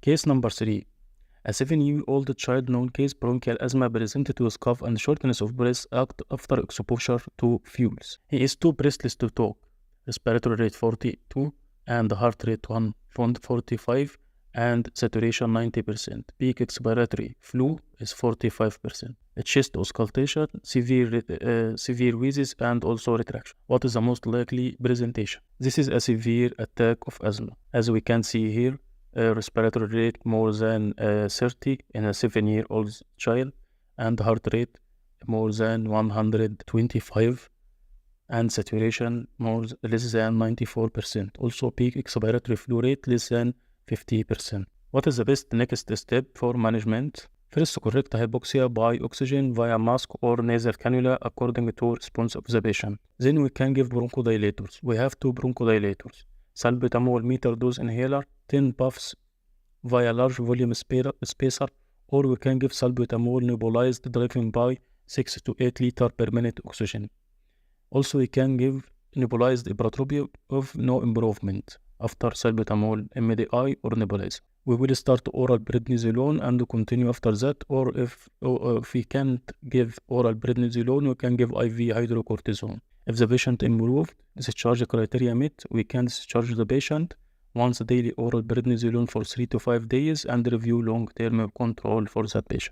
Case number 3. A 7-year-old child known case bronchial asthma presented with cough and shortness of breath after exposure to fumes. He is too breathless to talk. Respiratory rate 42 and heart rate 145 and saturation 90%. Peak expiratory flu is 45%. Chest auscultation, severe wheezes and also retraction. What is the most likely presentation? This is a severe attack of asthma. As we can see here, respiratory rate more than 30 in a 7-year-old child, and heart rate more than 125, and saturation less than 94%. Also peak expiratory flu rate less than 50%. What is the best next step for management? First, correct hypoxia by oxygen via mask or nasal cannula according to response of the patient. Then we can give bronchodilators. We have 2 bronchodilators. Salbutamol meter dose inhaler, 10 puffs via large volume spacer, or we can give salbutamol nebulized driven by 6 to 8 liter per minute oxygen. Also, we can give nebulized ipratropium of no improvement after salbutamol MDI or nebulizer. We will start oral prednisolone and continue after that, or if we can't give oral prednisolone, we can give IV hydrocortisone. If the patient improved, discharge criteria met, we can discharge the patient once daily oral prednisolone for 3 to 5 days and review long-term control for that patient.